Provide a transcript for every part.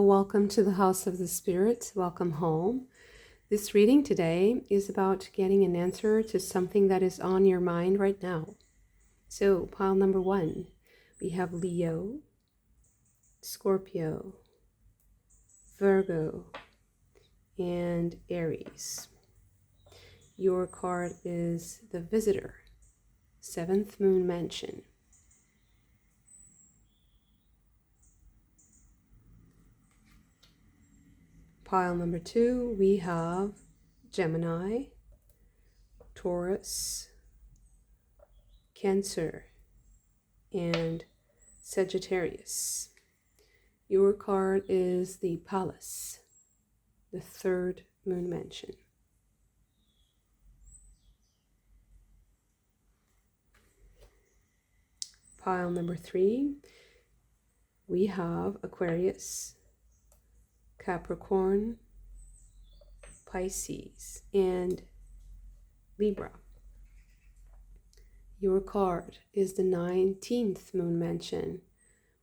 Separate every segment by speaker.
Speaker 1: welcome to the House of the Spirit. Welcome home. This reading today is about getting an answer to something that is on your mind right now. So, pile number 1, we have Leo, Scorpio, Virgo, and Aries. Your card is the Visitor, 7th Moon Mansion. Pile number 2, we have Gemini, Taurus, Cancer, and Sagittarius. Your card is the Palace, the 3rd Moon Mansion. Pile number 3, we have Aquarius, Capricorn, Pisces, and Libra. Your card is the 19th Moon Mansion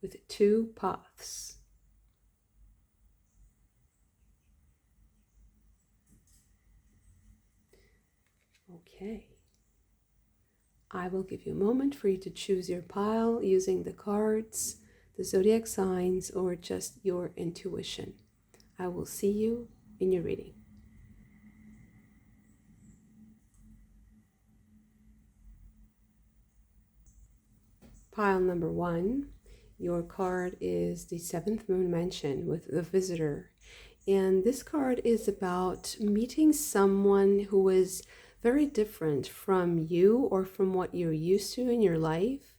Speaker 1: with 2 paths. Okay. I will give you a moment for you to choose your pile using the cards, the zodiac signs, or just your intuition. I will see you in your reading. Pile number 1, your card is the 7th Moon Mansion with the Visitor. And this card is about meeting someone who is very different from you or from what you're used to in your life,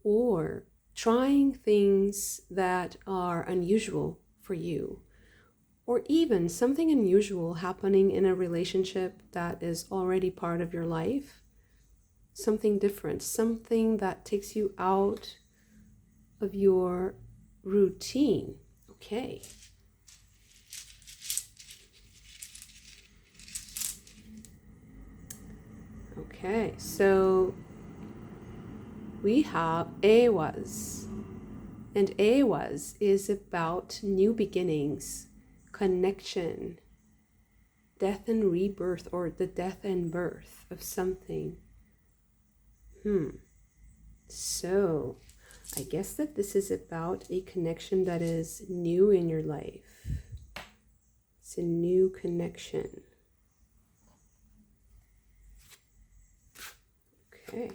Speaker 1: or trying things that are unusual for you, or even something unusual happening in a relationship that is already part of your life. Something different, something that takes you out of your routine. Okay. Okay, so we have Awas. And Awas is about new beginnings, connection, death and rebirth, or the death and birth of something. So I guess that this is about a connection that is new in your life. It's a new connection. Okay.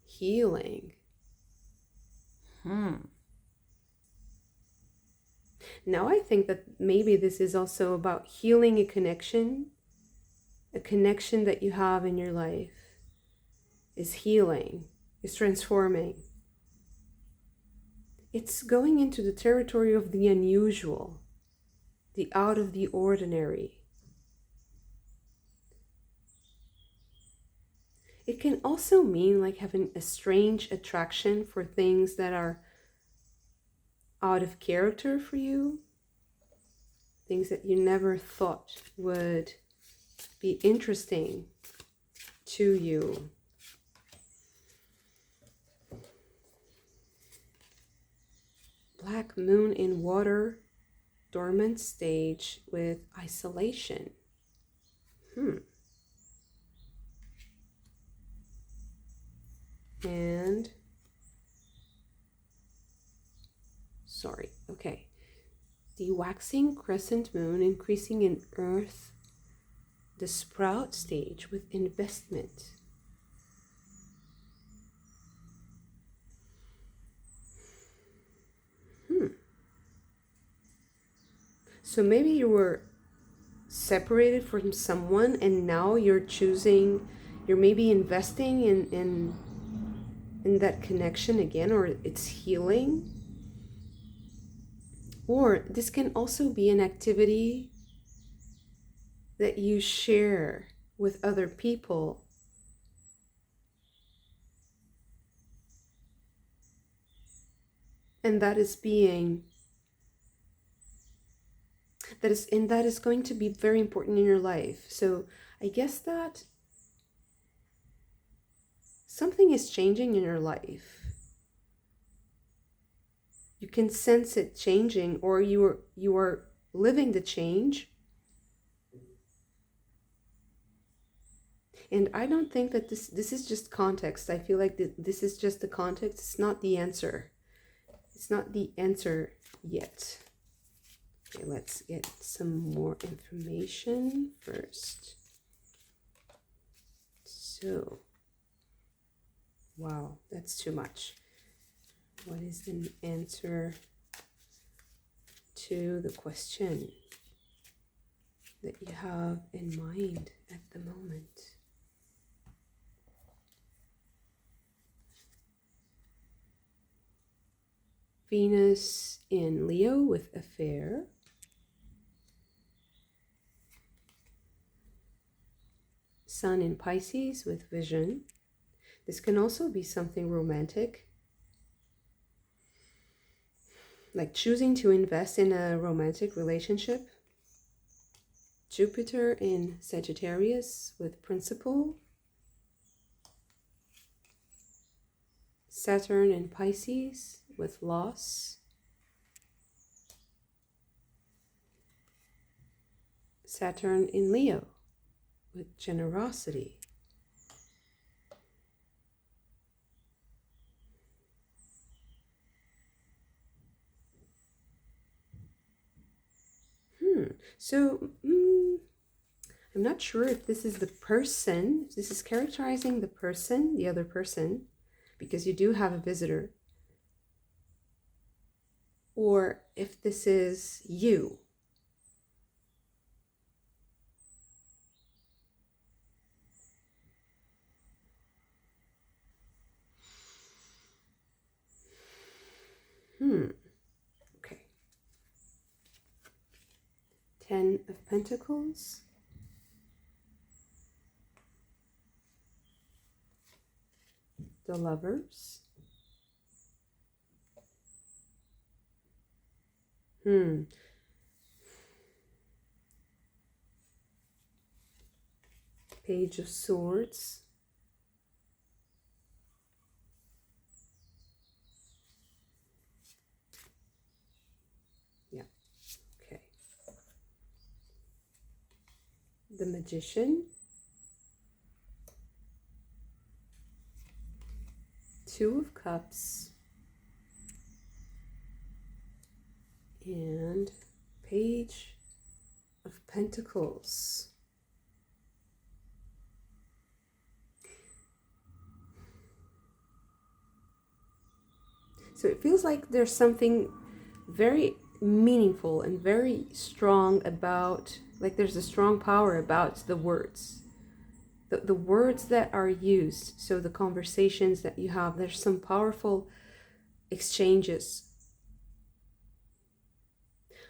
Speaker 1: Healing. Now I think that maybe this is also about healing a connection that you have in your life is healing, is transforming. It's going into the territory of the unusual, the out of the ordinary. It can also mean like having a strange attraction for things that are out of character for you, things that you never thought would be interesting to you. Black moon in water, dormant stage with isolation. And the waxing crescent moon increasing in earth, the sprout stage with investment. So maybe you were separated from someone and now you're maybe investing in that connection again, or it's healing. Or this can also be an activity that you share with other people. And that is going to be very important in your life. So I guess that something is changing in your life. You can sense it changing, or you are living the change. And I don't think that this is just context. I feel like this is just the context. It's not the answer. It's not the answer yet. Okay, let's get some more information first. So, wow, that's too much. What is the answer to the question that you have in mind at the moment? Venus in Leo with affair. Sun in Pisces with vision. This can also be something romantic, like choosing to invest in a romantic relationship. Jupiter in Sagittarius with principle. Saturn in Pisces with loss. Saturn in Leo with generosity. So I'm not sure if this is the person, if this is characterizing the person, the other person, because you do have a visitor, or if this is you. Okay. 10 of Pentacles. The Lovers. Page of Swords. Yeah. Okay. The Magician. Two of Cups. And Page of Pentacles. So it feels like there's something very meaningful and very strong about, like there's a strong power about the words. The words that are used, so the conversations that you have, there's some powerful exchanges.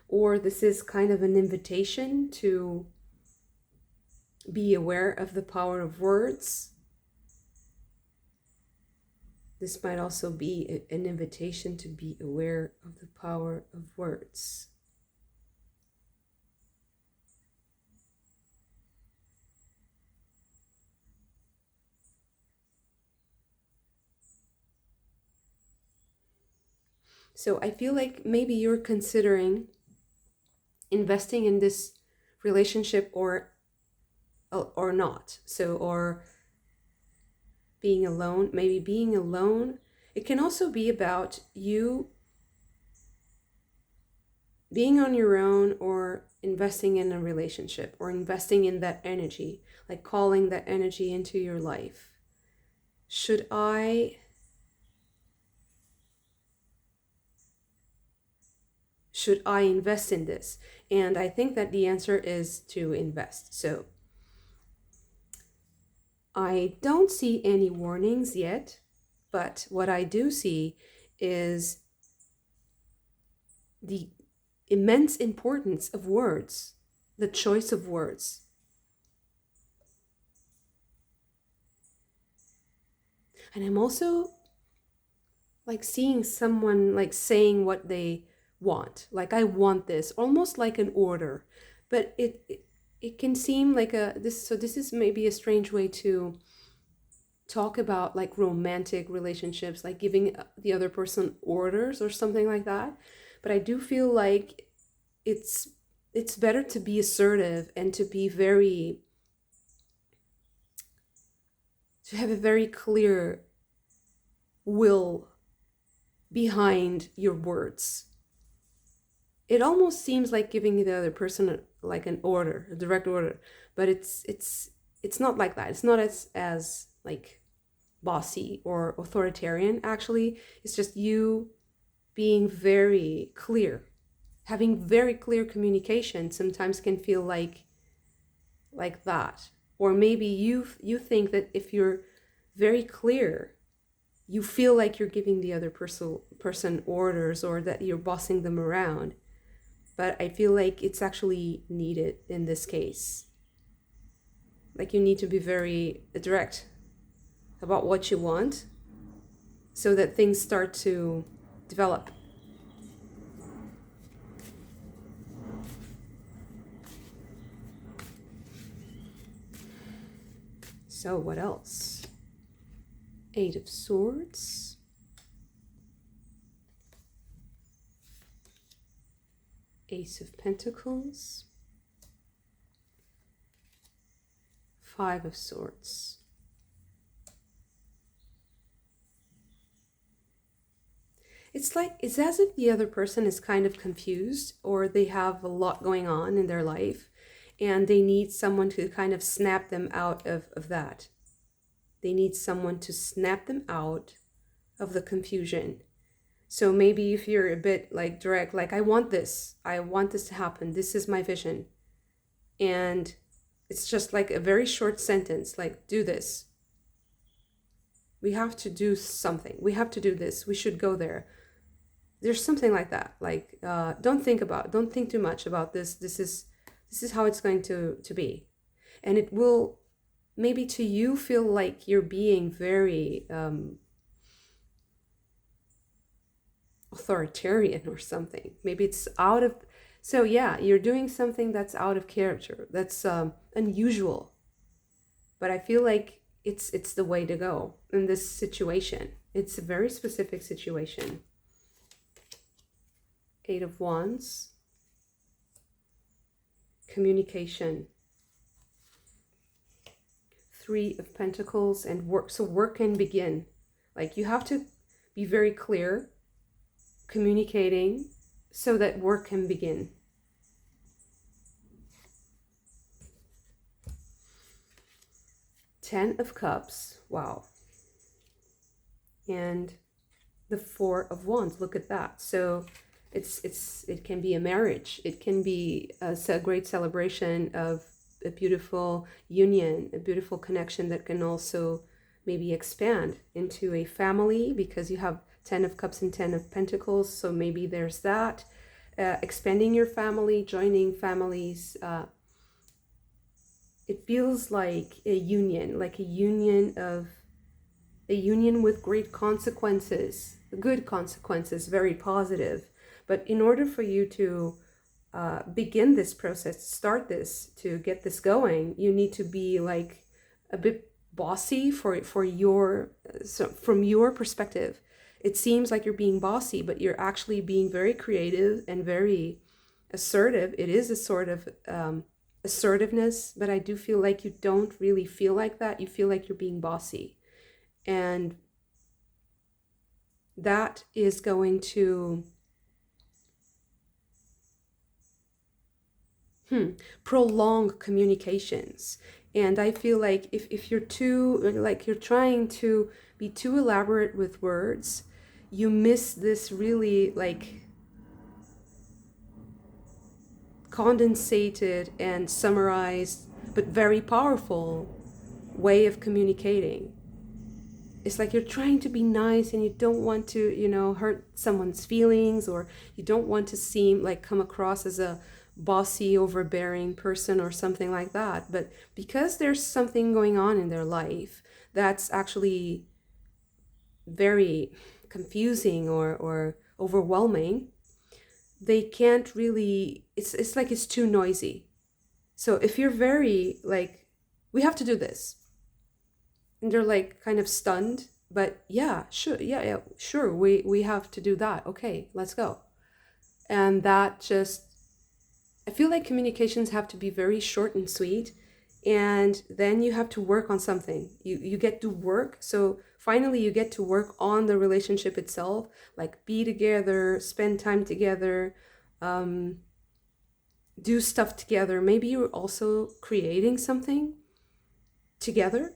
Speaker 1: Or this is kind of an invitation to be aware of the power of words. This might also be an invitation to be aware of the power of words. So I feel like maybe you're considering investing in this relationship or not. So, or being alone, maybe being alone. It can also be about you being on your own, or investing in a relationship, or investing in that energy, like calling that energy into your life. Should I invest in this? And I think that the answer is to invest. So I don't see any warnings yet, but what I do see is the immense importance of words, the choice of words. And I'm also like seeing someone like saying what they want, like I want this, almost like an order, but it can seem like this. So this is maybe a strange way to talk about like romantic relationships, like giving the other person orders or something like that. But I do feel like it's it's better to be assertive and to be very, to have a very clear will behind your words. It almost seems like giving the other person like an order, a direct order, but it's not like that. It's not as like bossy or authoritarian. Actually, it's just you being very clear. Having very clear communication sometimes can feel like that. Or maybe you think that if you're very clear, you feel like you're giving the other person orders, or that you're bossing them around. But I feel like it's actually needed in this case. Like you need to be very direct about what you want so that things start to develop. So what else? Eight of Swords. Ace of Pentacles. Five of Swords. It's as if the other person is kind of confused, or they have a lot going on in their life and they need someone to kind of snap them out of that. They need someone to snap them out of the confusion. So maybe if you're a bit like direct, like I want this to happen, this is my vision, and it's just like a very short sentence, like do this, we have to do something, we have to do this, we should go there. There's something like that, like don't think too much about this. This is how it's going to be. And it will maybe to you feel like you're being very authoritarian or something. Maybe it's out of, so yeah, you're doing something that's out of character, that's unusual. But I feel like it's the way to go in this situation. It's a very specific situation. Eight of Wands. Communication. Three of Pentacles and work. So work can begin. Like you have to be very clear, communicating so that work can begin. Ten of Cups. Wow. And the Four of Wands. Look at that. So it can be a marriage. It can be a great celebration of a beautiful union, a beautiful connection that can also maybe expand into a family, because you have 10 of Cups and 10 of Pentacles. So maybe there's that. Expanding your family, joining families. It feels like a union with great consequences, good consequences, very positive. But in order for you to begin this process, start this, to get this going, you need to be like a bit bossy for your, so from your perspective. It seems like you're being bossy, but you're actually being very creative and very assertive. It is a sort of assertiveness, but I do feel like you don't really feel like that. You feel like you're being bossy. And that is going to prolong communications. And I feel like if you're too, like you're trying to be too elaborate with words, you miss this really like condensated and summarized but very powerful way of communicating. It's like you're trying to be nice and you don't want to, hurt someone's feelings, or you don't want to seem like come across as a bossy, overbearing person or something like that. But because there's something going on in their life that's actually very confusing or overwhelming, they can't really, it's like it's too noisy. So if you're very like, we have to do this, and they're like kind of stunned. But yeah, sure, yeah, sure, we have to do that. Okay, let's go. And that just, I feel like communications have to be very short and sweet, and then you have to work on something. You get to work. So finally you get to work on the relationship itself, like be together, spend time together, um, do stuff together. Maybe you're also creating something together.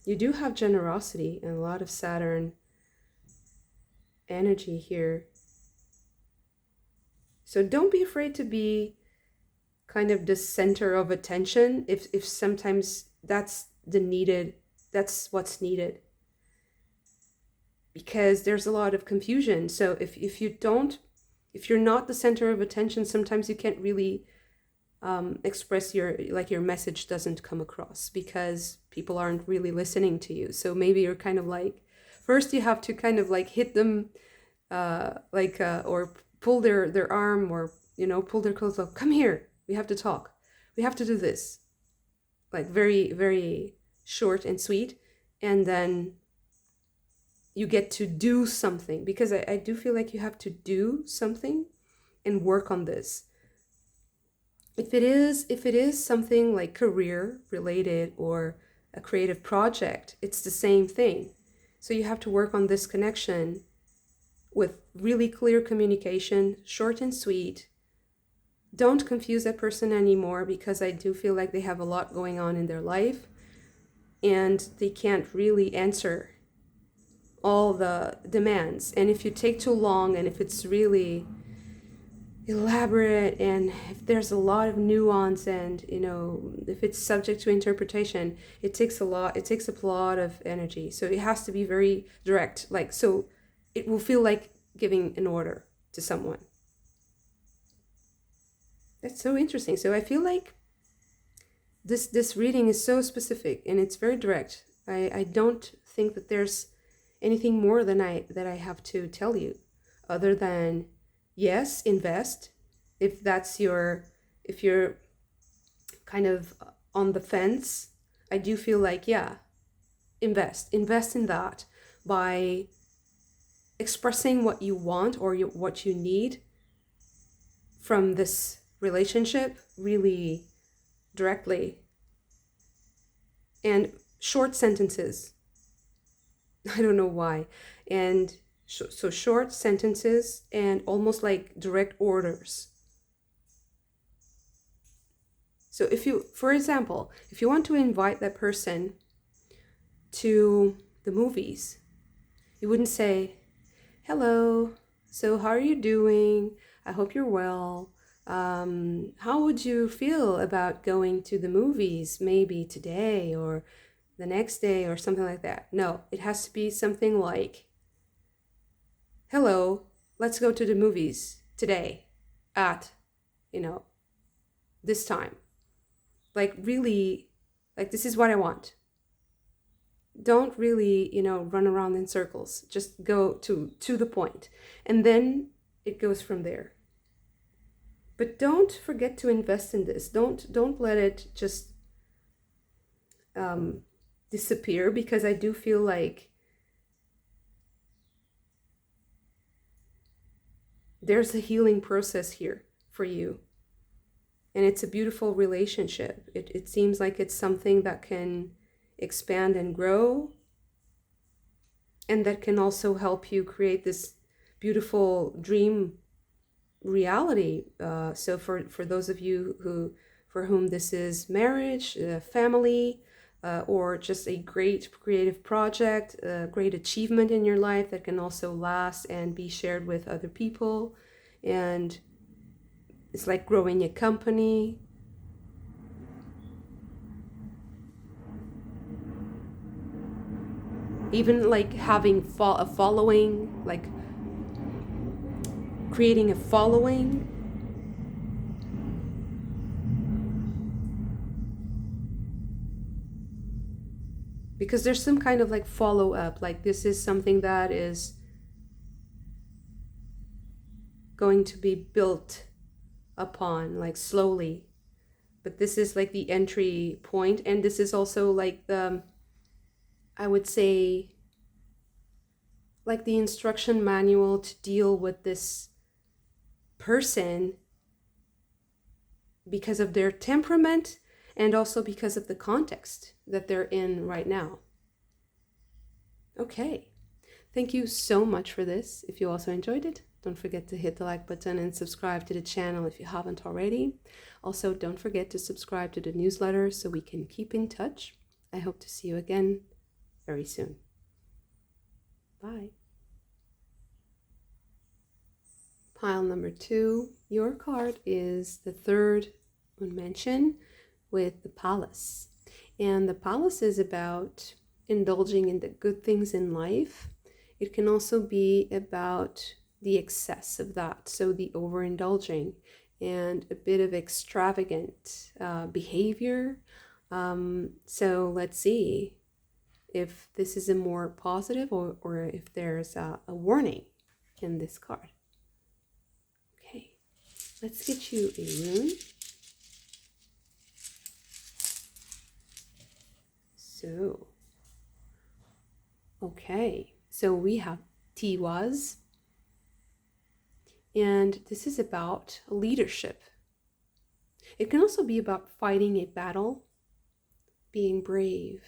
Speaker 1: You do have generosity and a lot of Saturn energy here. So don't be afraid to be kind of the center of attention if sometimes that's what's needed, because there's a lot of confusion. So if you're not the center of attention, sometimes you can't really express your message doesn't come across because people aren't really listening to you. So maybe you're kind of like, first you have to kind of like hit them or pull their arm, or pull their clothes up, come here, we have to talk, we have to do this, like very, very short and sweet. And then you get to do something, because I do feel like you have to do something and work on this. If it is something like career related or a creative project, it's the same thing. So you have to work on this connection with really clear communication, short and sweet. Don't confuse that person anymore, because I do feel like they have a lot going on in their life and they can't really answer all the demands. And if you take too long, and if it's really elaborate, and if there's a lot of nuance, and if it's subject to interpretation, it takes a lot of energy. So it has to be very direct, like, so it will feel like giving an order to someone. That's so interesting. So I feel like this reading is so specific and it's very direct. I don't think that there's anything more that I have to tell you, other than, yes, invest. If you're kind of on the fence, I do feel like, yeah, invest in that by expressing what you want or what you need from this relationship really directly. And short sentences. I don't know why. And so short sentences and almost like direct orders. So for example, if you want to invite that person to the movies, you wouldn't say, hello, so how are you doing? I hope you're well. How would you feel about going to the movies maybe today or the next day or something like that? No, it has to be something like, hello, let's go to the movies today at, this time. Like, really, like, this is what I want. Don't really, run around in circles. Just go to the point. And then it goes from there. But don't forget to invest in this. Don't let it just disappear, because I do feel like there's a healing process here for you. And it's a beautiful relationship. It seems like it's something that can expand and grow, and that can also help you create this beautiful dream reality. So for those of you for whom this is marriage, family, or just a great creative project, a great achievement in your life that can also last and be shared with other people. And it's like growing a company. Even like having a following, like creating a following. Because there's some kind of like follow-up, like this is something that is going to be built upon, like slowly. but this is like the entry point, and this is also like the, I would say, like the instruction manual to deal with this person because of their temperament and also because of the context that they're in right now. Okay, thank you so much for this. If you also enjoyed it, don't forget to hit the like button and subscribe to the channel if you haven't already. Also, don't forget to subscribe to the newsletter so we can keep in touch. I hope to see you again very soon. Bye. Pile number 2, your card is the third mansion with the palace. And the palace is about indulging in the good things in life. It can also be about the excess of that, so the overindulging and a bit of extravagant behavior. So let's see if this is a more positive or if there's a warning in this card. Okay, let's get you a rune. So, okay, so we have Tiwaz, and this is about leadership. It can also be about fighting a battle, being brave.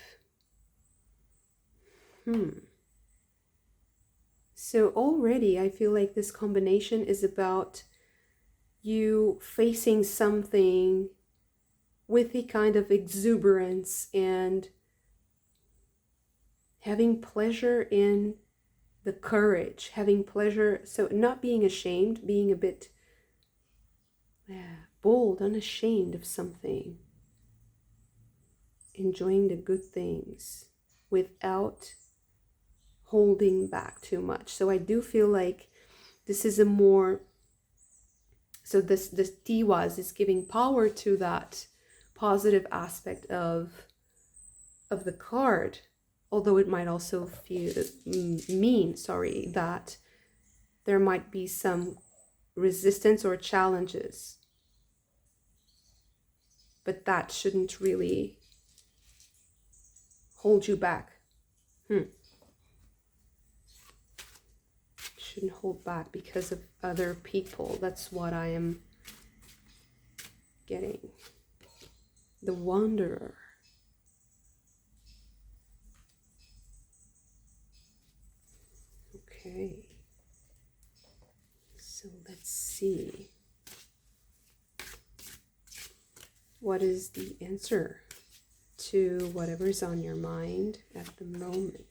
Speaker 1: So already I feel like this combination is about you facing something with a kind of exuberance and having pleasure in the courage, having pleasure, so not being ashamed, being a bit bold, unashamed of something, enjoying the good things without holding back too much. So I do feel like this is a more, so this Tiwaz is giving power to that positive aspect of the card, although it might also mean that there might be some resistance or challenges, but that shouldn't really hold you back. Shouldn't hold back because of other people. That's what I am getting. The Wanderer. Okay, so let's see. What is the answer to whatever's on your mind at the moment?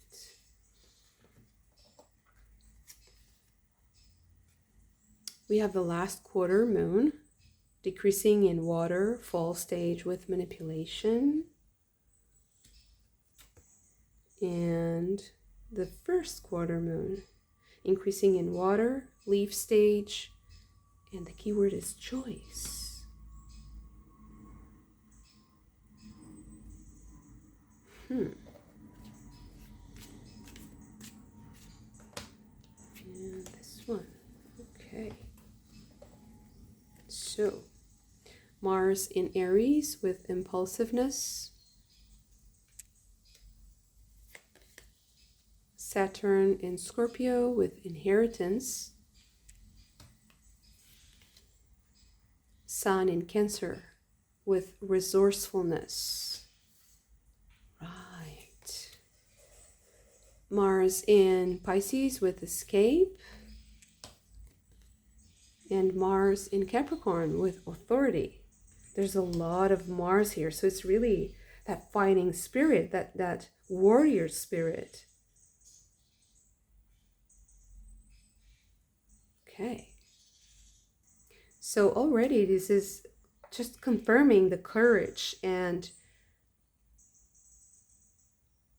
Speaker 1: We have the last quarter moon, decreasing in water, fall stage with manipulation. And the first quarter moon, increasing in water, leaf stage, and the keyword is choice. And this one, okay. So, Mars in Aries with impulsiveness. Saturn in Scorpio with inheritance. Sun in Cancer with resourcefulness. Right. Mars in Pisces with escape. And Mars in Capricorn with authority. There's a lot of Mars here, so it's really that fighting spirit, that warrior spirit. Okay. So already this is just confirming the courage and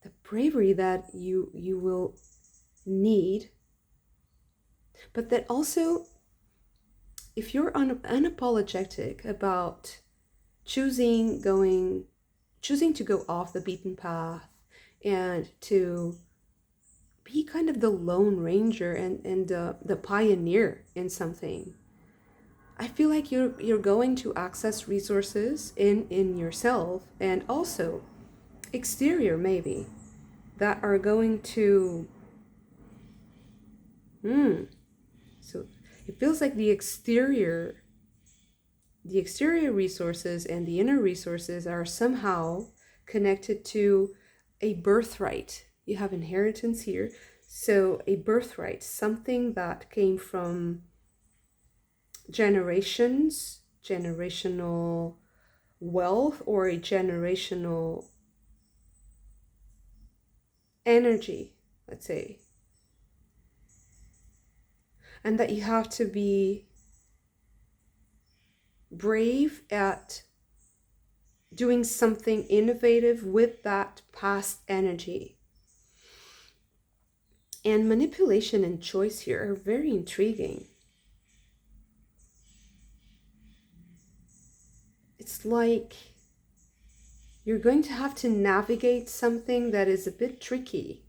Speaker 1: the bravery that you will need, but that also, if you're unapologetic about choosing to go off the beaten path and to be kind of the lone ranger and the pioneer in something, I feel like you're going to access resources in yourself and also exterior maybe that are going to so it feels like the exterior resources and the inner resources are somehow connected to a birthright. You have inheritance here. So a birthright, something that came from generations, generational wealth, or a generational energy, let's say. And that you have to be brave at doing something innovative with that past energy. And manipulation and choice here are very intriguing. It's like you're going to have to navigate something that is a bit tricky.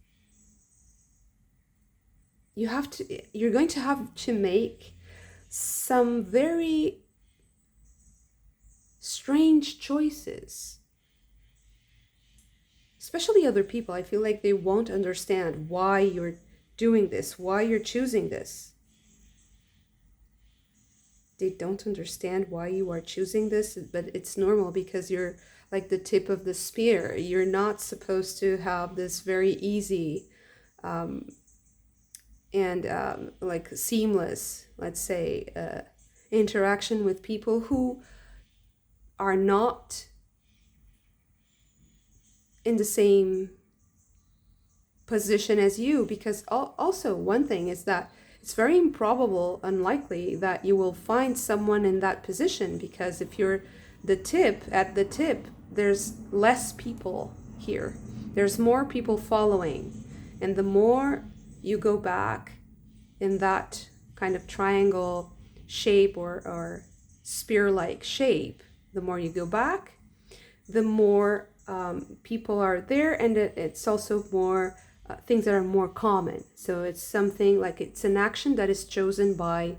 Speaker 1: You're going to have to make some very strange choices. Especially other people, I feel like they won't understand why you're doing this, why you're choosing this. They don't understand why you are choosing this, but it's normal because you're like the tip of the spear. You're not supposed to have this very easy and like seamless, let's say, interaction with people who are not in the same position as you, because also one thing is that it's very improbable, unlikely that you will find someone in that position, because if you're at the tip, there's less people here. There's more people following. And the more you go back in that kind of triangle shape or spear-like shape, the more you go back, the more people are there, and it's also more things that are more common. So it's something like it's an action that is chosen by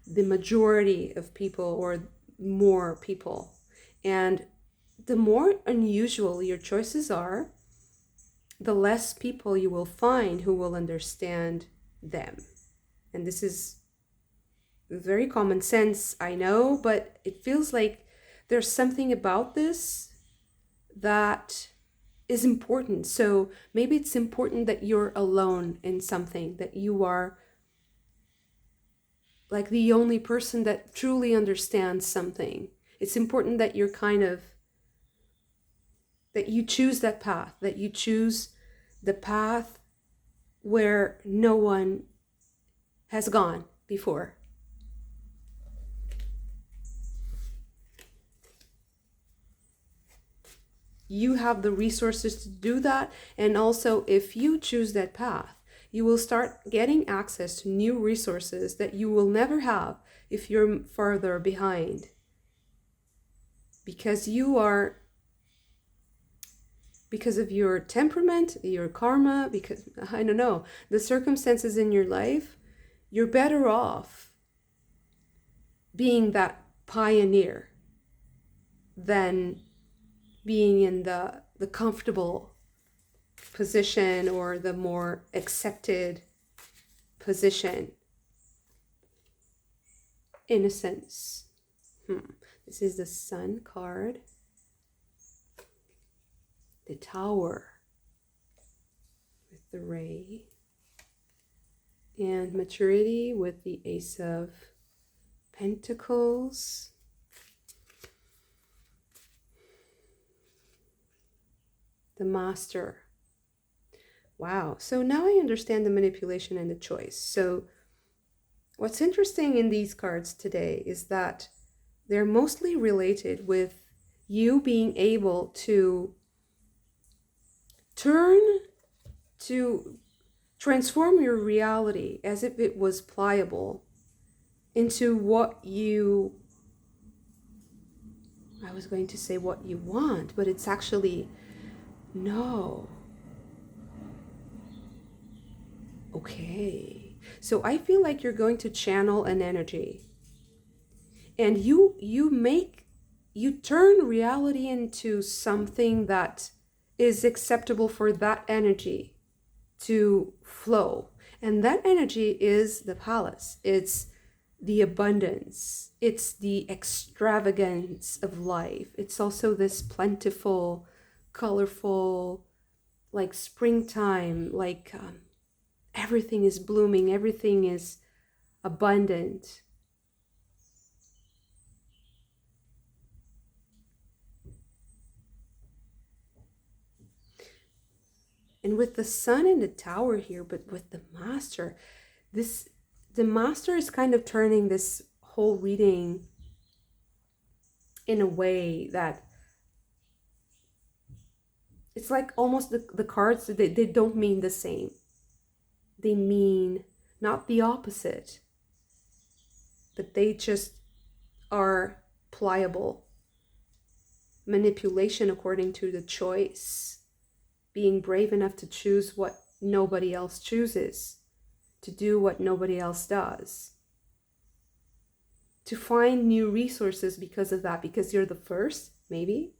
Speaker 1: the majority of people or more people. And the more unusual your choices are, the less people you will find who will understand them. And this is very common sense, I know, but it feels like there's something about this that is important. So maybe it's important that you're alone in something, that you are like the only person that truly understands something. It's important that you're that you choose that path, that you choose the path where no one has gone before. You have the resources to do that. And also, if you choose that path, you will start getting access to new resources that you will never have if you're farther behind. Because because of your temperament, your karma, because, I don't know, the circumstances in your life, you're better off being that pioneer than being in the comfortable position or the more accepted position, in a sense. This is the Sun card, the Tower with the Ray, and maturity with the Ace of Pentacles. The Master. Wow. So now I understand the manipulation and the choice. So what's interesting in these cards today is that they're mostly related with you being able to transform your reality as if it was pliable into what I was going to say what you want, but it's actually no. Okay. So I feel like you're going to channel an energy. And you turn reality into something that is acceptable for that energy to flow. And that energy is the palace. It's the abundance. It's the extravagance of life. It's also this plentiful, colorful, like springtime, like everything is blooming, everything is abundant. And with the sun in the tower here, but with the master, the master is kind of turning this whole reading in a way that it's like almost the cards, they don't mean the same. They mean not the opposite, but they just are pliable. Manipulation according to the choice. Being brave enough to choose what nobody else chooses, to do what nobody else does, to find new resources because of that, because you're the first, maybe,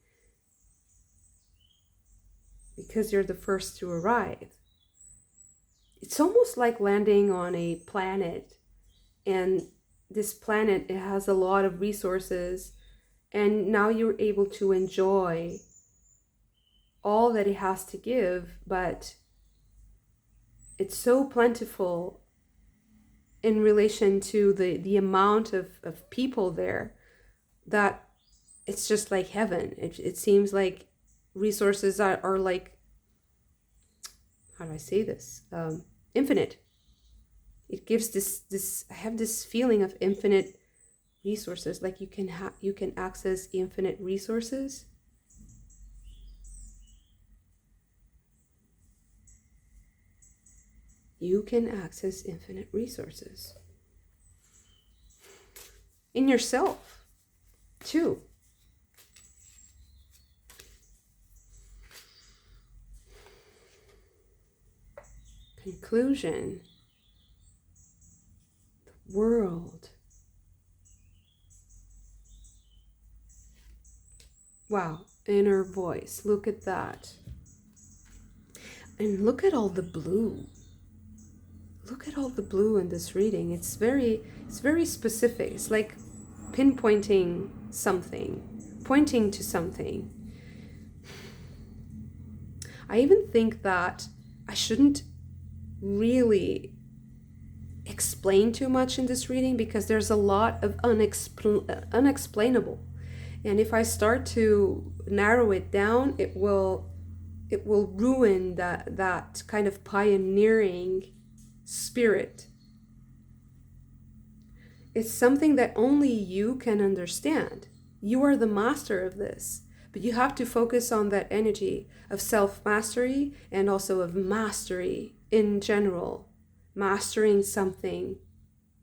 Speaker 1: because you're the first to arrive. It's almost like landing on a planet, and this planet, it has a lot of resources, and now you're able to enjoy all that it has to give, but it's so plentiful in relation to the amount of people there that it's just like heaven. It seems like resources are like, how do I say this? Infinite. It gives this, I have this feeling of infinite resources, like you can access infinite resources. You can access infinite resources in yourself too. Conclusion. The world. Wow, inner voice. Look at that. And look at all the blue. Look at all the blue in this reading. It's very specific. It's like pinpointing something, pointing to something. I even think that I shouldn't really explain too much in this reading because there's a lot of unexplainable. And if I start to narrow it down, it will ruin that kind of pioneering spirit. It's something that only you can understand. You are the master of this, but you have to focus on that energy of self-mastery and also of mastery in general, mastering something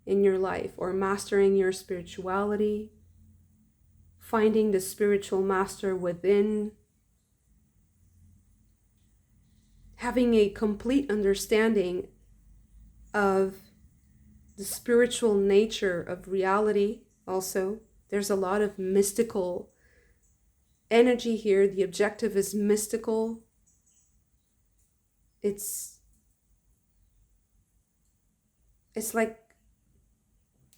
Speaker 1: in your life or mastering your spirituality, finding the spiritual master within, having a complete understanding of the spiritual nature of reality. Also, there's a lot of mystical energy here. The objective is mystical. It's like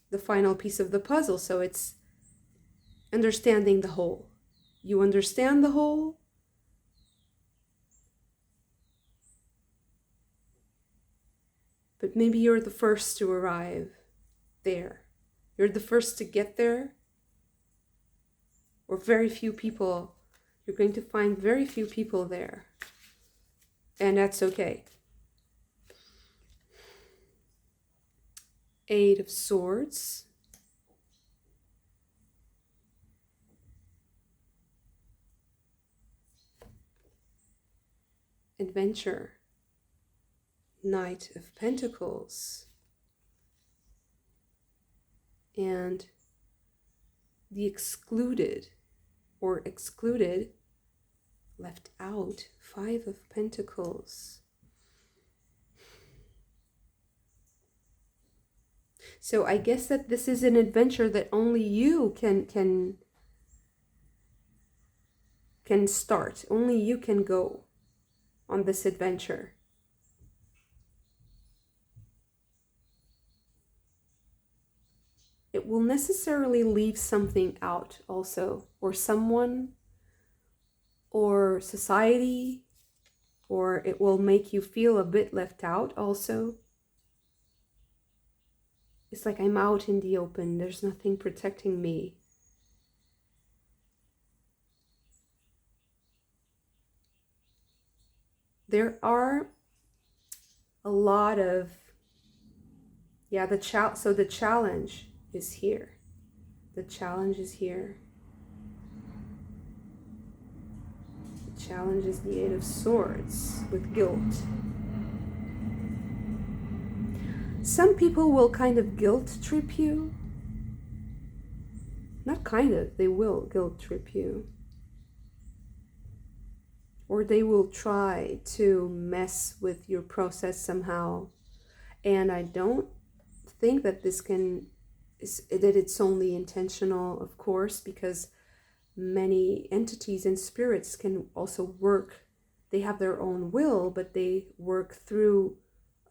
Speaker 1: the final piece of the puzzle. So it's understanding the whole. You understand the whole, but maybe you're the first to arrive there. You're the first to get there, or very few people. You're going to find very few people there, and that's okay. Eight of Swords. Adventure. Knight of Pentacles. And the excluded or excluded, left out, Five of Pentacles. So I guess that this is an adventure that only you can start. Only you can go on this adventure. It will necessarily leave something out also, or someone, or society, or it will make you feel a bit left out also. It's like I'm out in the open. There's nothing protecting me. There are a lot of, yeah, so the challenge is here. The challenge is here. The challenge is the Eight of Swords with guilt. Some people will kind of guilt trip you. Not kind of, they will guilt trip you. Or they will try to mess with your process somehow. And I don't think that that it's only intentional, of course, because many entities and spirits can also work. They have their own will, but they work through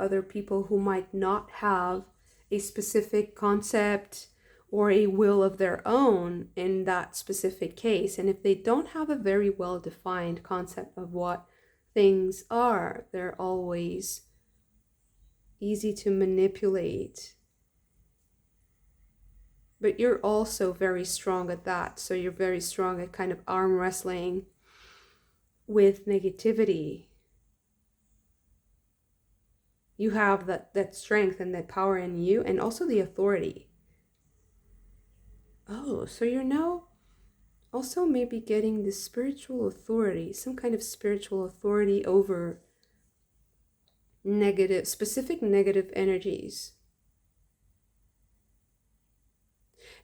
Speaker 1: other people who might not have a specific concept or a will of their own in that specific case. And if they don't have a very well-defined concept of what things are, they're always easy to manipulate. But you're also very strong at that. So you're very strong at kind of arm wrestling with negativity. You have that strength and that power in you, and also the authority. Oh, so you're now also maybe getting the spiritual authority, some kind of spiritual authority over specific negative energies.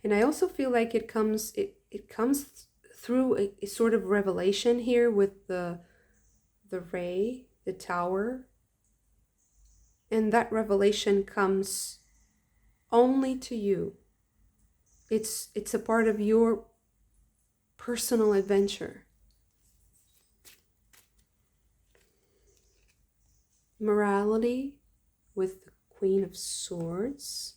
Speaker 1: And I also feel like it comes through a sort of revelation here with the ray, the tower. And that revelation comes only to you. It's a part of your personal adventure. Morality with the Queen of Swords.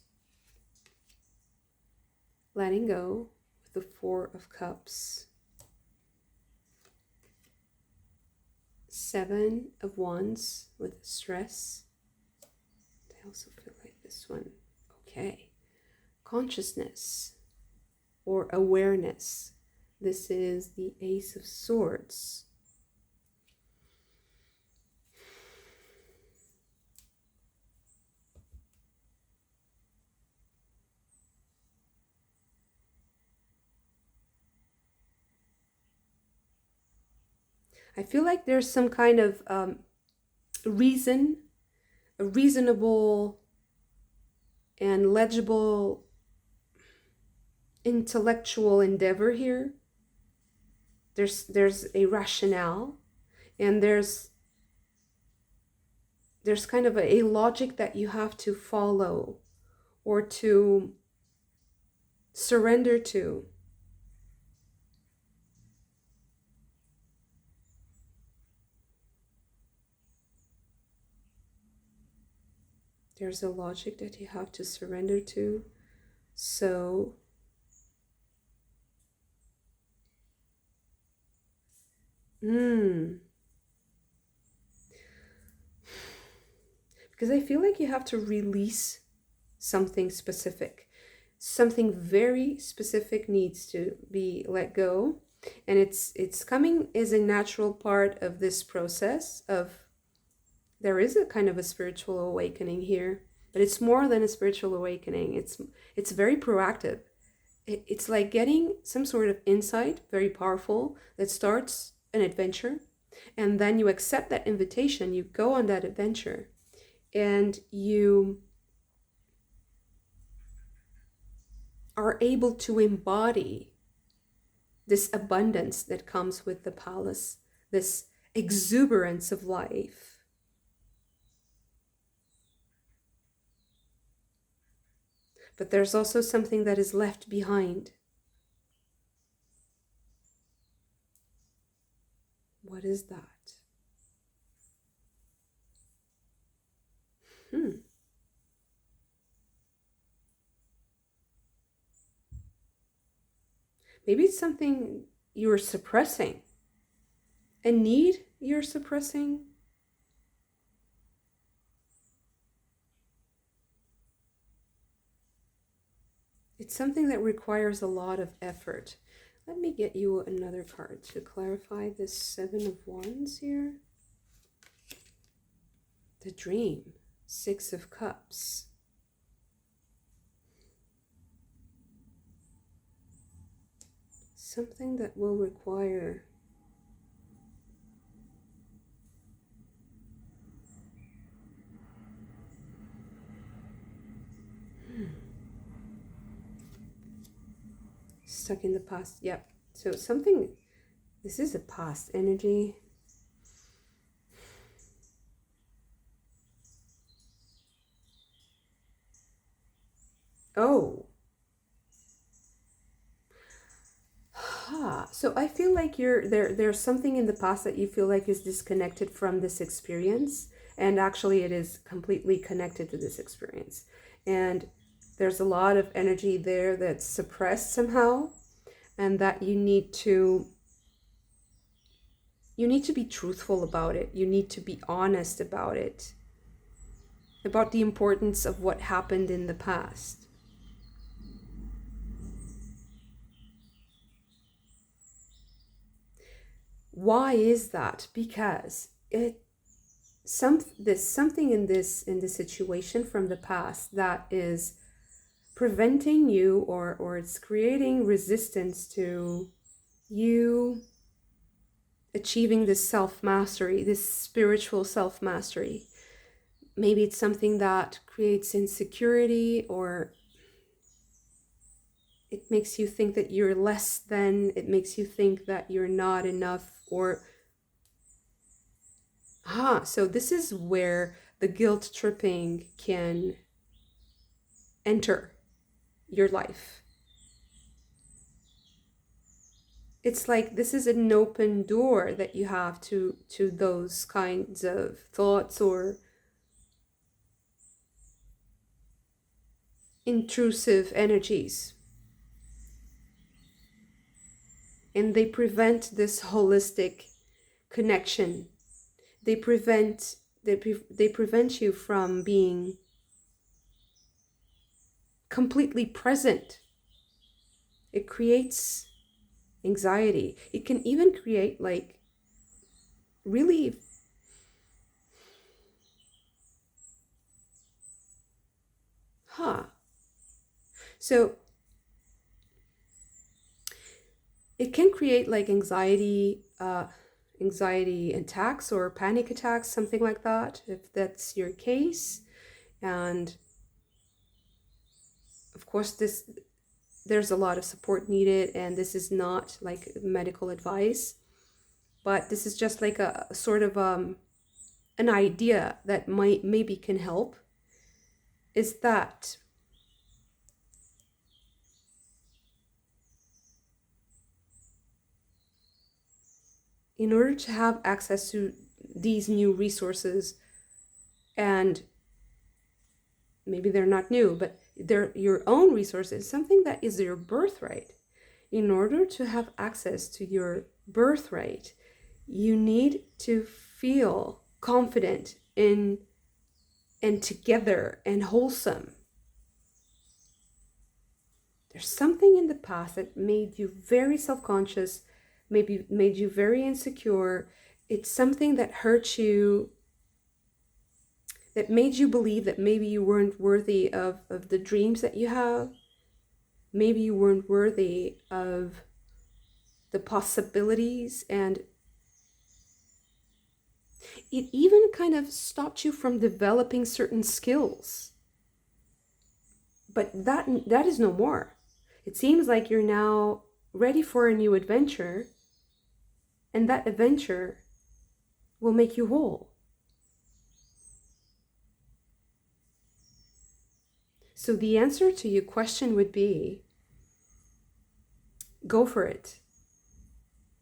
Speaker 1: Letting go with the Four of Cups. Seven of Wands with stress. I also feel like this one. Okay. Consciousness or awareness. This is the Ace of Swords. I feel like there's some kind of a reasonable and legible intellectual endeavor here. There's a rationale, and there's kind of a logic that you have to follow or to surrender to. There's a logic that you have to surrender to. So because I feel like you have to release something specific. Something very specific needs to be let go. And it's coming as a natural part of this process of, there is a kind of a spiritual awakening here, but it's more than a spiritual awakening. It's very proactive. It's like getting some sort of insight, very powerful, that starts an adventure, and then you accept that invitation, you go on that adventure, and you are able to embody this abundance that comes with the palace, this exuberance of life. But there's also something that is left behind. What is that? Maybe it's something you're suppressing. A need you're suppressing. It's something that requires a lot of effort. Let me get you another card to clarify this Seven of Wands here. The dream, Six of Cups. Something that will require stuck in the past. Yep. So something, this is a past energy. Oh. So I feel like there's something in the past that you feel like is disconnected from this experience, and actually it is completely connected to this experience. And there's a lot of energy there that's suppressed somehow, and that you need to be truthful about it. You need to be honest about it, about the importance of what happened in the past. Why is that? Because there's something in this situation from the past that is preventing you, or it's creating resistance to you achieving this self-mastery, this spiritual self-mastery. Maybe it's something that creates insecurity, or it makes you think that you're less than, it makes you think that you're not enough, or so this is where the guilt tripping can enter your life. It's like this is an open door that you have to those kinds of thoughts or intrusive energies. And they prevent this holistic connection. They prevent you from being completely present. It creates anxiety. It can even create like really so it can create like anxiety attacks or panic attacks, something like that, if that's your case. And of course there's a lot of support needed, and this is not like medical advice, but this is just like a sort of an idea that maybe can help, is that in order to have access to these new resources, and maybe they're not new, but they're your own resources, something that is your birthright. In order to have access to your birthright, you need to feel confident in and together and wholesome. There's something in the past that made you very self-conscious, maybe made you very insecure. It's something that hurt you, that made you believe that maybe you weren't worthy of the dreams that you have. Maybe you weren't worthy of the possibilities, and it even kind of stopped you from developing certain skills. But that is no more. It seems like you're now ready for a new adventure, and that adventure will make you whole. So the answer to your question would be, go for it.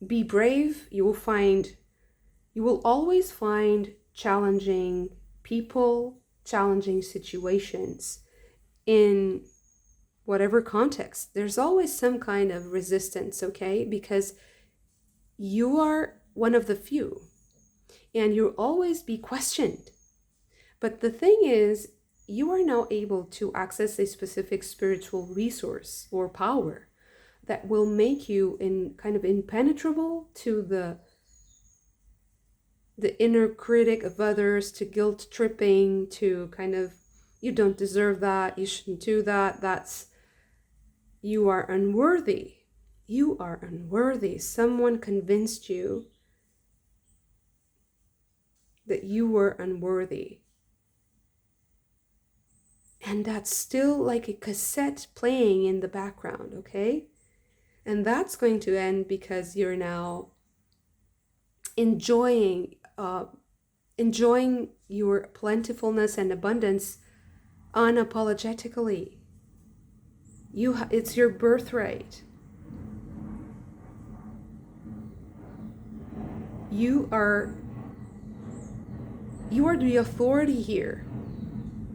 Speaker 1: Be brave. You will always find challenging people, challenging situations in whatever context. There's always some kind of resistance, okay? Because you are one of the few and you'll always be questioned. But the thing is, you are now able to access a specific spiritual resource or power that will make you impenetrable to the inner critic of others, to guilt tripping, to you don't deserve that, you shouldn't do that, you are unworthy. You are unworthy. Someone convinced you that you were unworthy. And that's still like a cassette playing in the background, okay? And that's going to end because you're now enjoying your plentifulness and abundance unapologetically. It's your birthright. You are the authority here.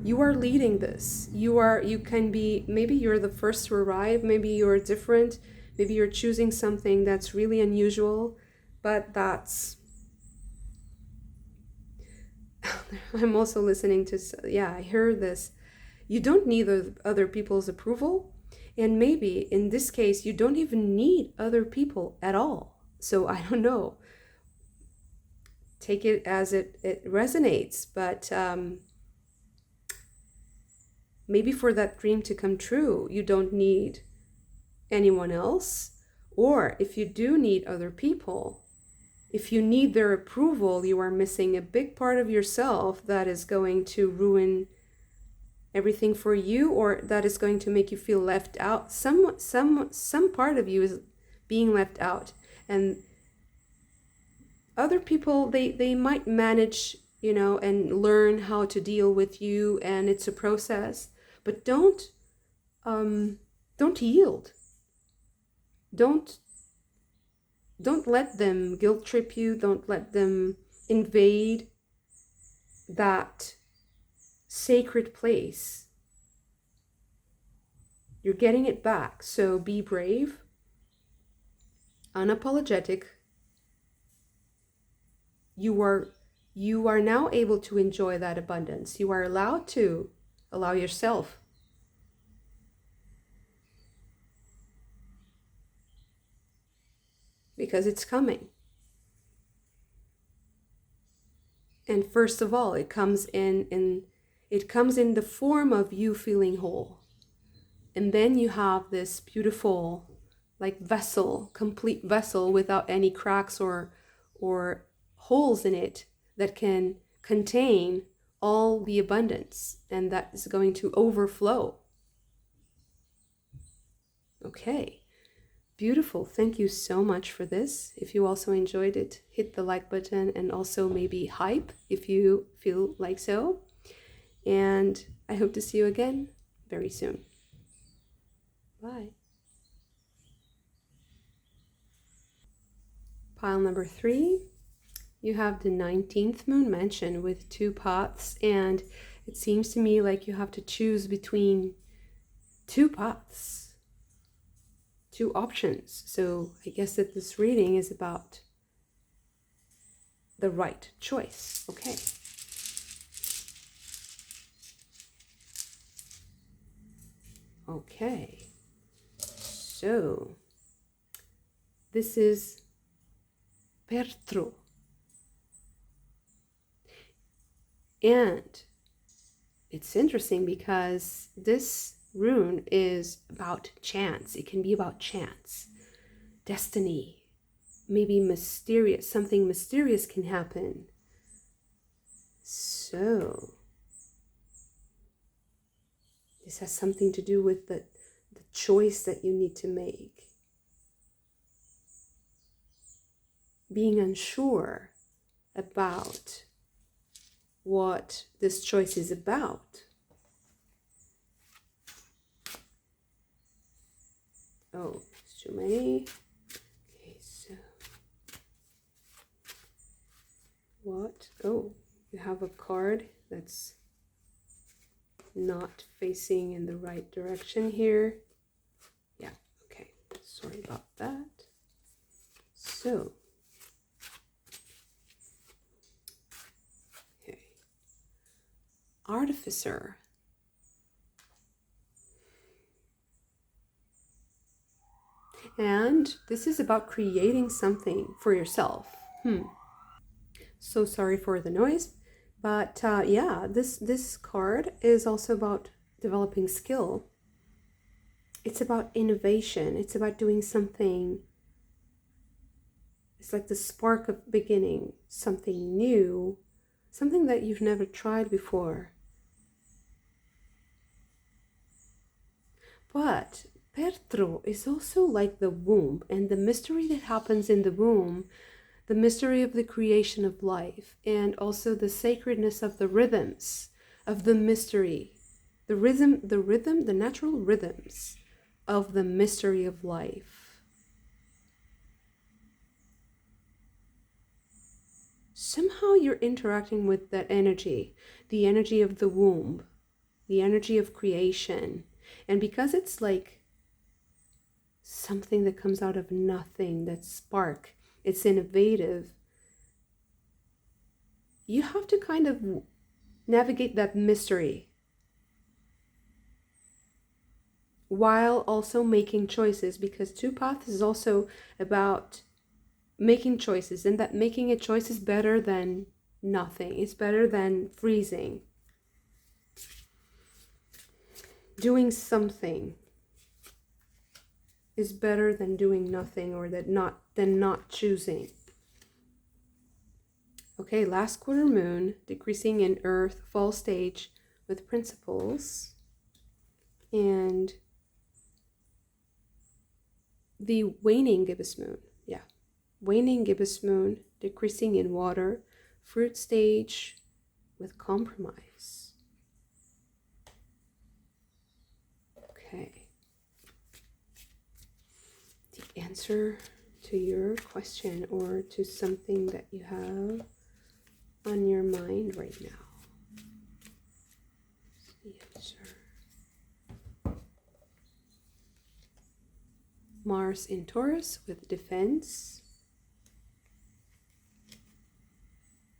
Speaker 1: You are leading this. You can be, maybe you're the first to arrive, maybe you're different, maybe you're choosing something that's really unusual, but I'm also listening to, I heard this. You don't need other people's approval, and maybe in this case, you don't even need other people at all. So I don't know. Take it as it resonates, but maybe for that dream to come true, you don't need anyone else. Or if you do need other people, if you need their approval, you are missing a big part of yourself that is going to ruin everything for you, or that is going to make you feel left out. Some part of you is being left out, and other people, they might manage, and learn how to deal with you, and it's a process. But don't yield. Don't let them guilt trip you. Don't let them invade that sacred place. You're getting it back. So be brave, unapologetic. You are now able to enjoy that abundance. You are allowed to allow yourself. Because it's coming. And first of all, it comes in the form of you feeling whole. And then you have this beautiful vessel, complete vessel without any cracks or holes in it that can contain all the abundance, and that is going to overflow. Okay. Beautiful. Thank you so much for this. If you also enjoyed it, hit the like button, and also maybe hype if you feel like so. And I hope to see you again very soon. Bye. Pile number 3, you have the 19th moon mansion with 2 paths, and it seems to me like you have to choose between 2 paths, 2 options. So I guess that this reading is about the right choice. Okay. Okay. So this is Pertro. And it's interesting because this rune is about chance. It can be about chance, destiny, maybe mysterious, something mysterious can happen. So this has something to do with the choice that you need to make. Being unsure about what this choice is about. Oh, it's too many. Okay, so what? Oh, you have a card that's not facing in the right direction here. Yeah, okay. Sorry about that. So, okay. Artificer. And this is about creating something for yourself. So sorry for the noise. But yeah, this card is also about developing skill. It's about innovation. It's about doing something. It's like the spark of beginning something new, something that you've never tried before. But Pertro is also like the womb, and the mystery that happens in the womb, the mystery of the creation of life, and also the sacredness of the rhythms of the mystery, the natural rhythms of the mystery of life. Somehow you're interacting with that energy, the energy of the womb, the energy of creation. And because it's like something that comes out of nothing, that spark, it's innovative, you have to kind of navigate that mystery while also making choices, because two paths is also about making choices, and that making a choice is better than nothing. It's better than freezing. Doing something is better than doing nothing, or than not choosing. Okay, last quarter moon, decreasing in Earth, fall stage with principles, and the waning gibbous moon. Yeah, waning gibbous moon, decreasing in water, fruit stage with compromise. Okay. The answer to your question, or to something that you have on your mind right now. The answer. Mars in Taurus with defense.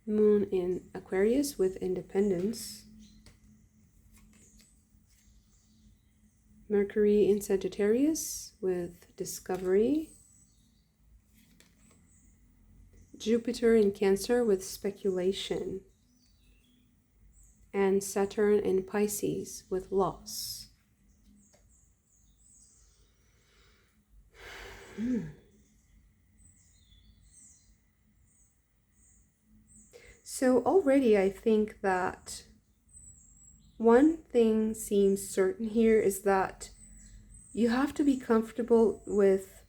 Speaker 1: Moon in Aquarius with independence. Mercury in Sagittarius with discovery. Jupiter in Cancer with speculation. And Saturn in Pisces with loss. So already I think that one thing seems certain here is that you have to be comfortable with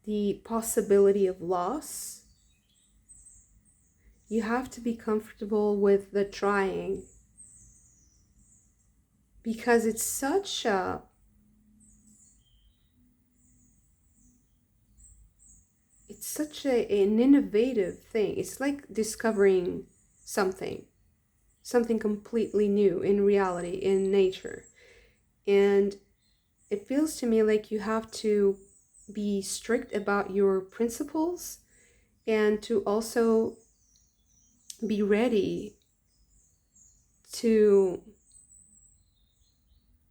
Speaker 1: the possibility of loss. You have to be comfortable with the trying, because it's such an innovative thing. It's like discovering something completely new in reality, in nature. And it feels to me like you have to be strict about your principles, and to also be ready to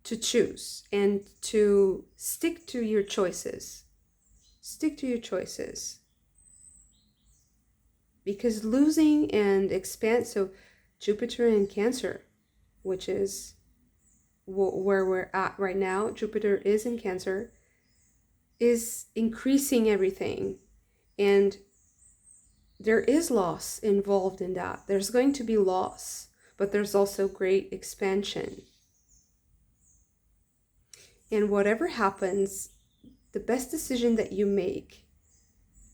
Speaker 1: choose and to stick to your choices. Stick to your choices. Because losing and expand, so Jupiter in Cancer, which is where we're at right now, Jupiter is in Cancer, is increasing everything. And there is loss involved in that. There's going to be loss, but there's also great expansion. And whatever happens, the best decision that you make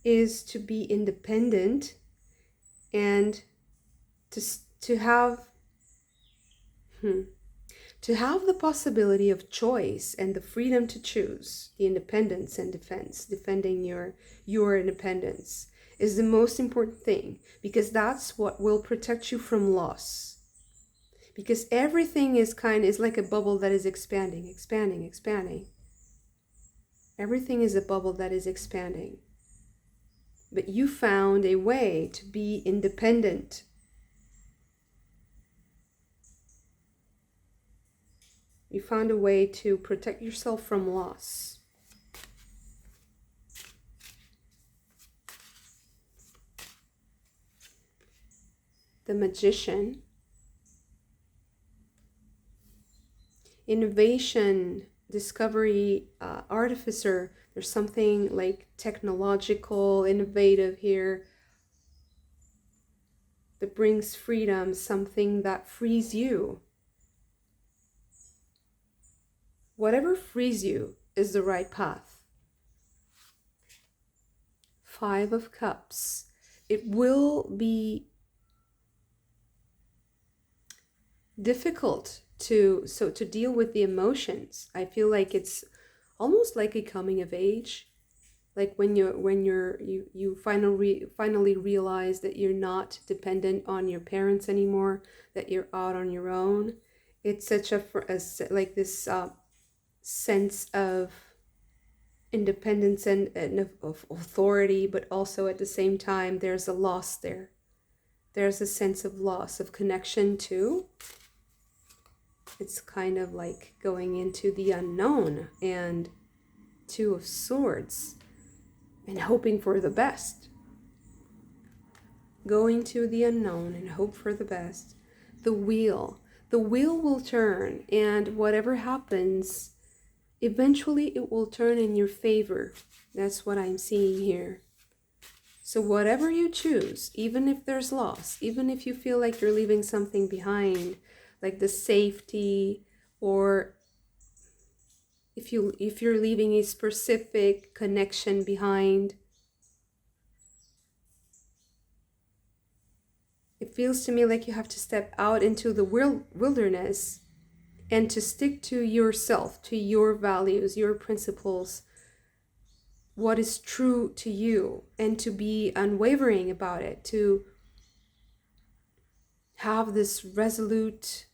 Speaker 1: is to be independent, and to have To have the possibility of choice and the freedom to choose, the independence and defense, defending your independence is the most important thing, because that's what will protect you from loss. Because everything is like a bubble that is expanding, expanding, expanding. Everything is a bubble that is expanding. But you found a way to be independent. You found a way to protect yourself from loss. The Magician. Innovation, discovery, artificer. There's something like technological, innovative here that brings freedom, something that frees you. Whatever frees you is the right path. 5 of Cups. It will be difficult to deal with the emotions. I feel like it's almost like a coming of age, like when you finally realize that you're not dependent on your parents anymore, that you're out on your own. It's such like this sense of independence and of authority, but also at the same time there's a loss there. There's a sense of loss of connection too. It's kind of like going into the unknown, and 2 of Swords, and hoping for the best. Going to the unknown and hope for the best. The wheel. The wheel will turn, and whatever happens, eventually it will turn in your favor. That's what I'm seeing here. So whatever you choose, even if there's loss, even if you feel like you're leaving something behind, like the safety, or if you're leaving a specific connection behind, it feels to me like you have to step out into the wilderness and to stick to yourself, to your values, your principles, what is true to you, and to be unwavering about it, to have this resolute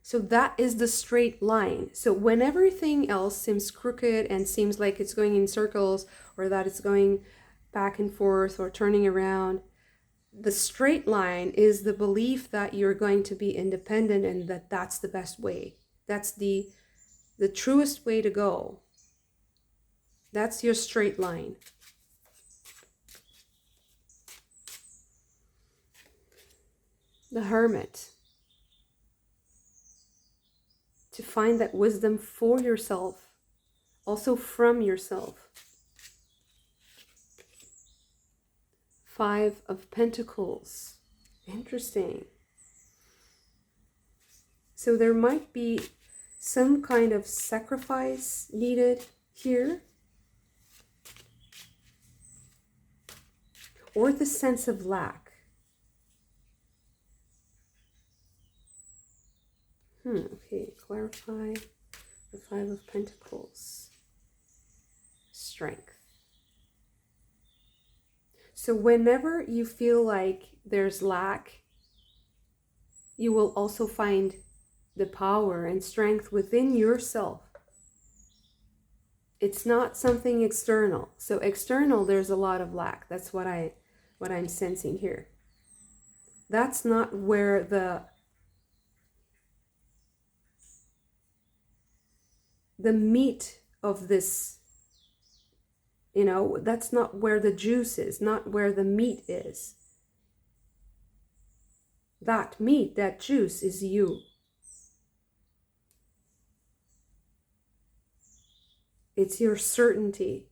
Speaker 1: So that is the straight line. So when everything else seems crooked and seems like it's going in circles, or that it's going back and forth or turning around, the straight line is the belief that you're going to be independent, and that that's the best way. That's the truest way to go. That's your straight line. The Hermit. To find that wisdom for yourself, also from yourself. 5 of Pentacles. Interesting. So there might be some kind of sacrifice needed here, or the sense of lack. Okay, clarify the 5 of Pentacles. Strength. So whenever you feel like there's lack, you will also find the power and strength within yourself. It's not something external. So external, there's a lot of lack. That's what I'm sensing here. That's not where the meat of this, that's not where the juice is, not where the meat is. That meat, that juice is you. It's your certainty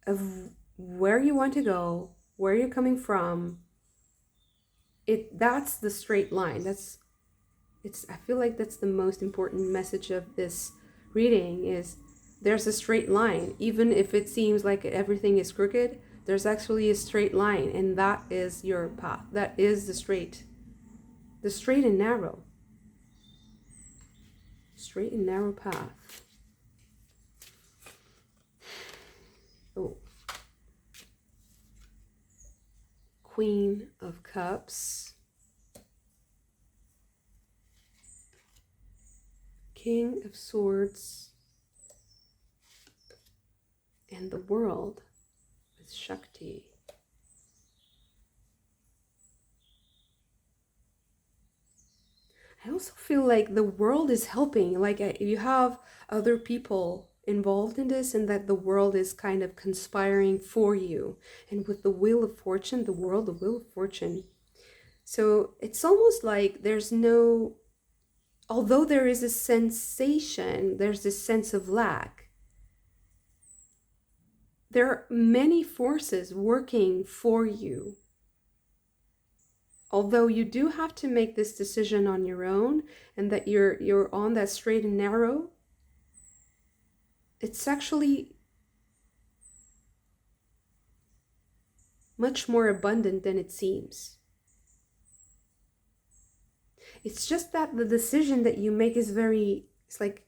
Speaker 1: of where you want to go, where you're coming from. That's the straight line. I feel like that's the most important message of this reading, is there's a straight line. Even if it seems like everything is crooked, There's actually a straight line, and that is your path. That is the straight and narrow. Straight and narrow path. Oh. Queen of Cups. King of Swords. And the World with Shakti. I also feel like the world is helping, like you have other people involved in this, and that the world is kind of conspiring for you. And with the Wheel of Fortune, the world, the Wheel of Fortune. So it's almost like there's no, although there is a sensation, there's this sense of lack. There are many forces working for you. Although you do have to make this decision on your own, and that you're on that straight and narrow, it's actually much more abundant than it seems. It's just that the decision that you make is very, it's like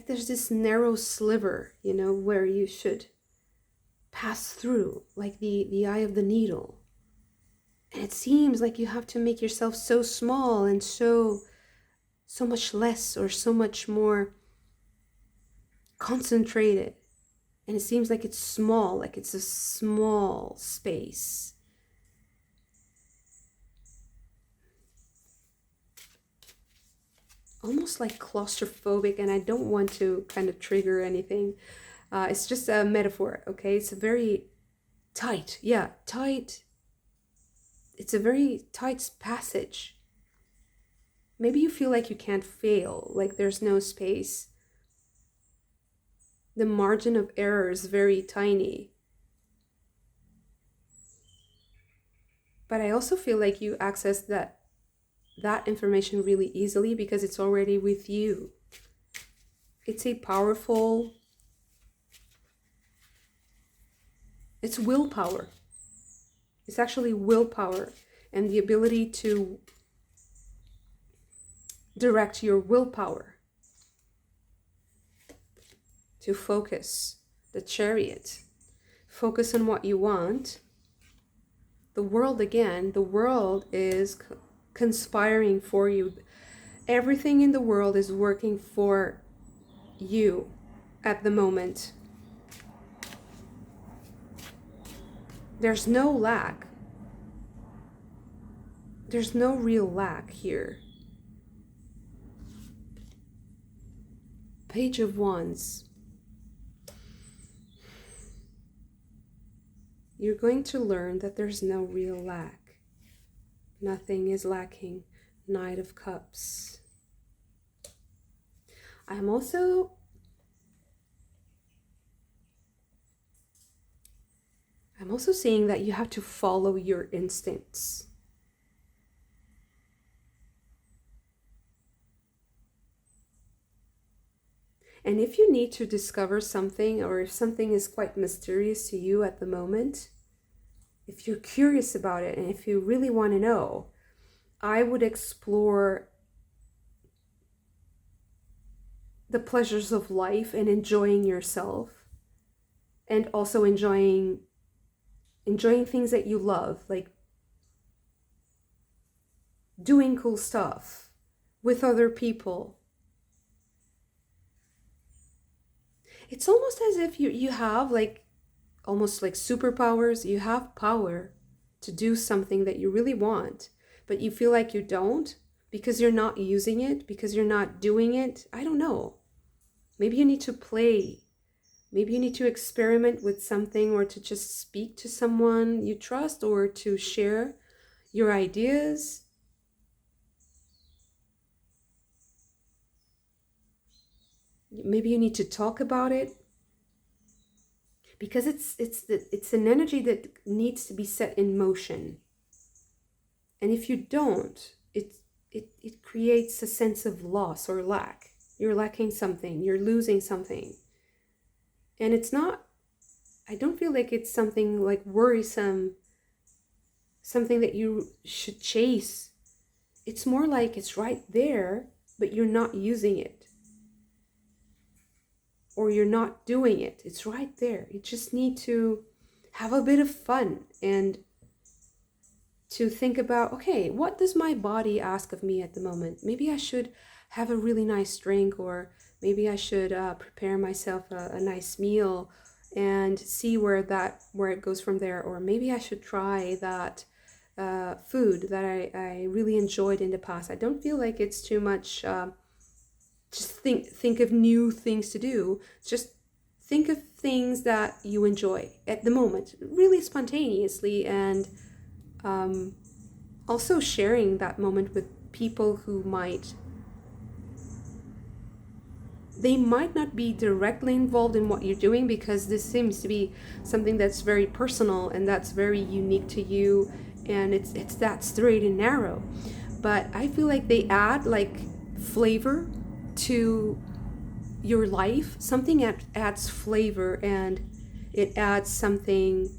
Speaker 1: there's this narrow sliver, you know, where you should pass through, like the eye of the needle. And it seems like you have to make yourself so small and so much less, or so much more concentrated. And it seems like it's small, like it's a small space. Almost like claustrophobic, and I don't want to kind of trigger anything. It's just a metaphor, okay? It's a very tight, yeah, tight. It's a very tight passage. Maybe you feel like you can't fail, like there's no space. The margin of error is very tiny. But I also feel like you access that information really easily because it's already with you. It's a powerful, it's willpower. It's actually willpower, and the ability to direct your willpower to focus. The Chariot. Focus on what you want. The World, again, the world is conspiring for you. Everything in the world is working for you at the moment. There's no lack. There's no real lack here. Page of Wands. You're going to learn that there's no real lack. Nothing is lacking. Knight of Cups. I'm also seeing that you have to follow your instincts. And if you need to discover something, or if something is quite mysterious to you at the moment, if you're curious about it and if you really want to know, I would explore the pleasures of life and enjoying yourself, and also enjoying things that you love, like doing cool stuff with other people. It's almost as if you have like almost like superpowers. You have power to do something that you really want, but you feel like you don't because you're not using it, because you're not doing it. I don't know. Maybe you need to play. Maybe you need to experiment with something, or to just speak to someone you trust, or to share your ideas. Maybe you need to talk about it, because it's an energy that needs to be set in motion. And if you don't, it creates a sense of loss or lack. You're lacking something, you're losing something. And it's not, I don't feel like it's something like worrisome, something that you should chase. It's more like it's right there, but you're not using it. Or you're not doing it. It's right there. You just need to have a bit of fun and to think about, okay, what does my body ask of me at the moment? Maybe I should have a really nice drink, or maybe I should prepare myself a nice meal and see where it goes from there. Or maybe I should try that food that I really enjoyed in the past. I don't feel like it's too much. Just think of new things to do. Just think of things that you enjoy at the moment, really spontaneously, and also sharing that moment with people who might not be directly involved in what you're doing, because this seems to be something that's very personal and that's very unique to you, and it's that straight and narrow. But I feel like they add like flavor to your life. Something adds flavor, and it adds something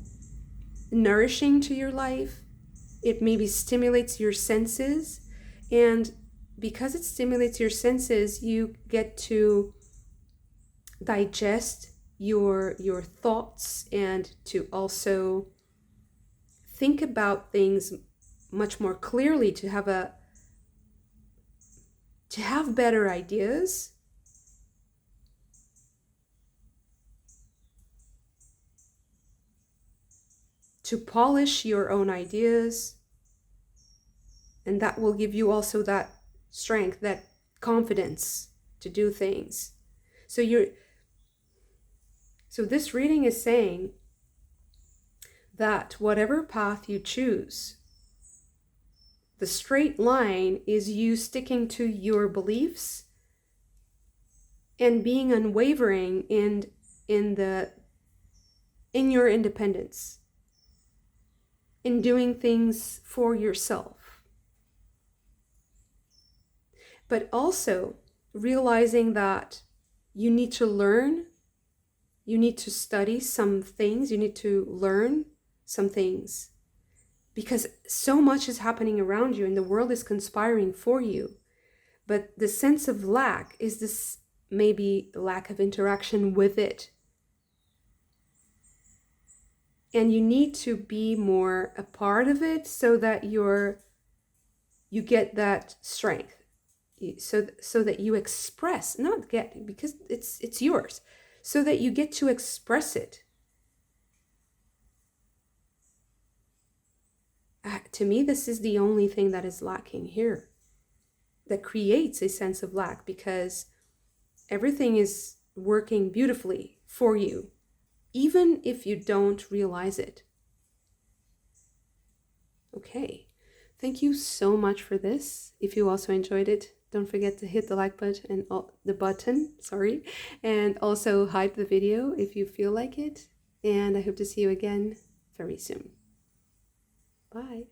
Speaker 1: nourishing to your life. It maybe stimulates your senses, and because it stimulates your senses, you get to digest your thoughts, and to also think about things much more clearly, to have better ideas, to polish your own ideas, and that will give you also that strength, that confidence to do things. So this reading is saying that whatever path you choose, the straight line is you sticking to your beliefs and being unwavering in your independence, in doing things for yourself. But also realizing that you need to learn, you need to study some things, you need to learn some things, because so much is happening around you and the world is conspiring for you. But the sense of lack is this maybe lack of interaction with it. And you need to be more a part of it so that you get that strength. So that you express, not get, because it's yours, so that you get to express it. To me, this is the only thing that is lacking here, that creates a sense of lack, because everything is working beautifully for you, even if you don't realize it. Okay, thank you so much for this. If you also enjoyed it, don't forget to hit the like button and also hype the video if you feel like it. And I hope to see you again very soon. Bye.